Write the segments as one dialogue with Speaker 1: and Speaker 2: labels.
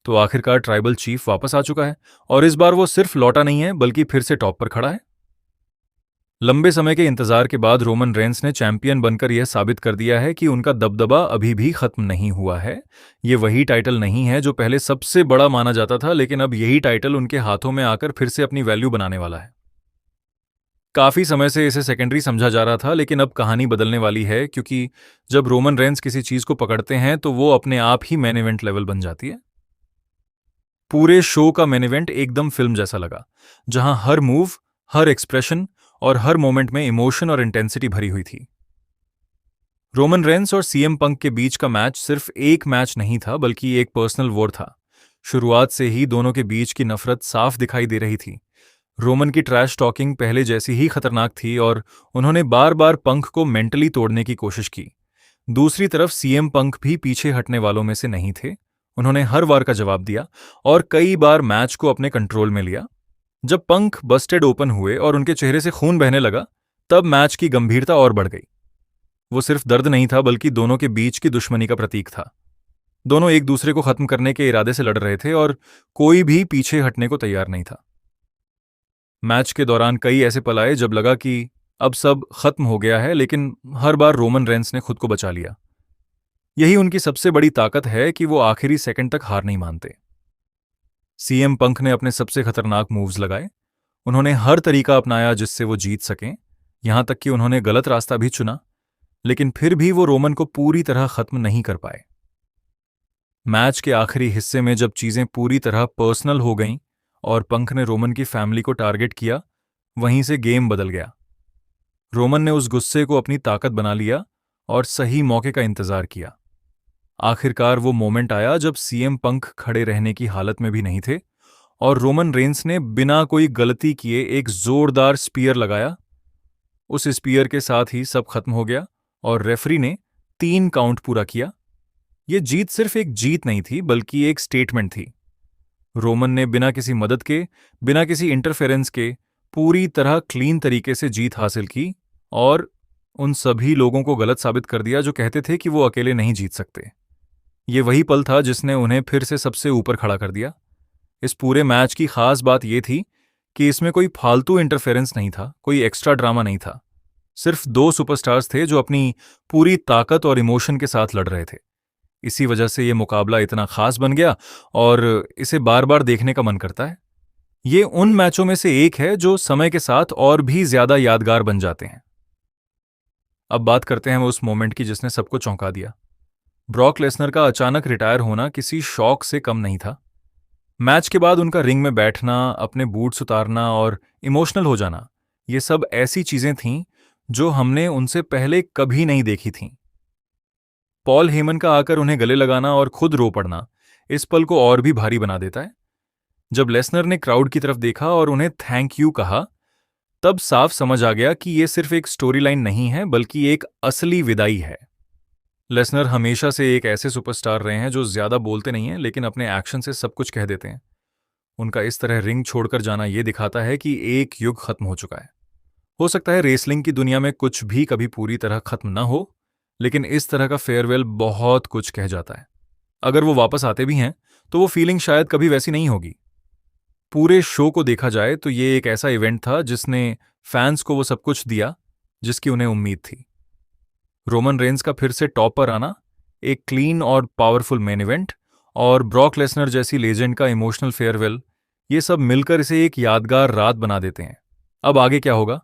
Speaker 1: तो आखिरकार tribal chief वापस आ चुका है और इस बार वो सिर्फ लौटा नहीं है बल्कि फिर से टॉप पर खड़ा है। लंबे समय के इंतजार के बाद रोमन रेंस ने चैंपियन बनकर यह साबित कर दिया है कि उनका दबदबा अभी भी खत्म नहीं हुआ है। ये वही टाइटल नहीं है जो पहले सबसे बड़ा माना जाता था, लेकिन अब यही टाइटल उनके हाथों में आकर फिर से अपनी वैल्यू बनाने वाला है। काफी समय से इसे सेकेंडरी समझा जा रहा था, लेकिन अब कहानी बदलने वाली है, क्योंकि जब रोमन रेंस किसी चीज को पकड़ते हैं तो वो अपने आप ही मेन इवेंट लेवल बन जाती है। पूरे शो का मेन इवेंट एकदम फिल्म जैसा लगा, जहां हर मूव, हर एक्सप्रेशन और हर मोमेंट में इमोशन और इंटेंसिटी भरी हुई थी। रोमन रेंस और सीएम पंक के बीच का मैच सिर्फ एक मैच नहीं था, बल्कि एक पर्सनल वॉर था। शुरुआत से ही दोनों के बीच की नफरत साफ दिखाई दे रही थी। रोमन की ट्रैश टॉकिंग पहले जैसी ही खतरनाक थी और उन्होंने बार बार पंक को मेंटली तोड़ने की कोशिश की। दूसरी तरफ सीएम पंक भी पीछे हटने वालों में से नहीं थे। उन्होंने हर वार का जवाब दिया और कई बार मैच को अपने कंट्रोल में लिया। जब पंख बस्टेड ओपन हुए और उनके चेहरे से खून बहने लगा, तब मैच की गंभीरता और बढ़ गई। वो सिर्फ दर्द नहीं था, बल्कि दोनों के बीच की दुश्मनी का प्रतीक था। दोनों एक दूसरे को खत्म करने के इरादे से लड़ रहे थे और कोई भी पीछे हटने को तैयार नहीं था। मैच के दौरान कई ऐसे पल आए जब लगा कि अब सब खत्म हो गया है, लेकिन हर बार रोमन रेंस ने खुद को बचा लिया। यही उनकी सबसे बड़ी ताकत है कि वो आखिरी सेकंड तक हार नहीं मानते। सीएम पंक ने अपने सबसे खतरनाक मूव्स लगाए। उन्होंने हर तरीका अपनाया जिससे वो जीत सकें, यहां तक कि उन्होंने गलत रास्ता भी चुना, लेकिन फिर भी वो रोमन को पूरी तरह खत्म नहीं कर पाए। मैच के आखिरी हिस्से में जब चीजें पूरी तरह पर्सनल हो गईं और पंक ने रोमन की फैमिली को टारगेट किया, वहीं से गेम बदल गया। रोमन ने उस गुस्से को अपनी ताकत बना लिया और सही मौके का इंतजार किया। आखिरकार वो मोमेंट आया जब सीएम पंक खड़े रहने की हालत में भी नहीं थे और रोमन रेंस ने बिना कोई गलती किए एक जोरदार स्पीयर लगाया। उस स्पीयर के साथ ही सब खत्म हो गया और रेफरी ने 3 काउंट पूरा किया। यह जीत सिर्फ एक जीत नहीं थी, बल्कि एक स्टेटमेंट थी। रोमन ने बिना किसी मदद के, बिना किसी इंटरफेरेंस के पूरी तरह क्लीन तरीके से जीत हासिल की और उन सभी लोगों को गलत साबित कर दिया जो कहते थे कि वो अकेले नहीं जीत सकते। ये वही पल था जिसने उन्हें फिर से सबसे ऊपर खड़ा कर दिया। इस पूरे मैच की खास बात यह थी कि इसमें कोई फालतू इंटरफेरेंस नहीं था, कोई एक्स्ट्रा ड्रामा नहीं था। सिर्फ 2 सुपरस्टार्स थे जो अपनी पूरी ताकत और इमोशन के साथ लड़ रहे थे। इसी वजह से ये मुकाबला इतना खास बन गया और इसे बार बार देखने का मन करता है। ये उन मैचों में से एक है जो समय के साथ और भी ज्यादा यादगार बन जाते हैं। अब बात करते हैं उस मोमेंट की जिसने सबको चौंका दिया। ब्रॉक लेसनर का अचानक रिटायर होना किसी शॉक से कम नहीं था। मैच के बाद उनका रिंग में बैठना, अपने बूट्स उतारना और इमोशनल हो जाना, ये सब ऐसी चीजें थीं जो हमने उनसे पहले कभी नहीं देखी थीं। पॉल हेमन का आकर उन्हें गले लगाना और खुद रो पड़ना इस पल को और भी भारी बना देता है। जब लेसनर ने क्राउड की तरफ देखा और उन्हें थैंक यू कहा, तब साफ समझ आ गया कि यह सिर्फ एक स्टोरी लाइन नहीं है, बल्कि एक असली विदाई है। लेसनर हमेशा से एक ऐसे सुपरस्टार रहे हैं जो ज्यादा बोलते नहीं हैं, लेकिन अपने एक्शन से सब कुछ कह देते हैं। उनका इस तरह रिंग छोड़कर जाना यह दिखाता है कि एक युग खत्म हो चुका है। हो सकता है रेसलिंग की दुनिया में कुछ भी कभी पूरी तरह खत्म ना हो, लेकिन इस तरह का फेयरवेल बहुत कुछ कह जाता है। अगर वो वापस आते भी हैं तो वो फीलिंग शायद कभी वैसी नहीं होगी। पूरे शो को देखा जाए तो ये एक ऐसा इवेंट था जिसने फैंस को वो सब कुछ दिया जिसकी उन्हें उम्मीद थी। रोमन रेंस का फिर से टॉप पर आना, एक क्लीन और पावरफुल मेन इवेंट और ब्रॉक लेसनर जैसी लेजेंड का इमोशनल फेयरवेल, ये सब मिलकर इसे एक यादगार रात बना देते हैं। अब आगे क्या होगा?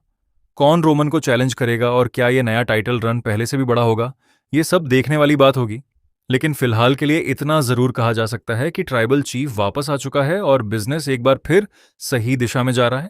Speaker 1: कौन रोमन को चैलेंज करेगा और क्या ये नया टाइटल रन पहले से भी बड़ा होगा? ये सब देखने वाली बात होगी। लेकिन फिलहाल के लिए इतना जरूर कहा जा सकता है कि ट्राइबल चीफ वापस आ चुका है और बिजनेस एक बार फिर सही दिशा में जा रहा है।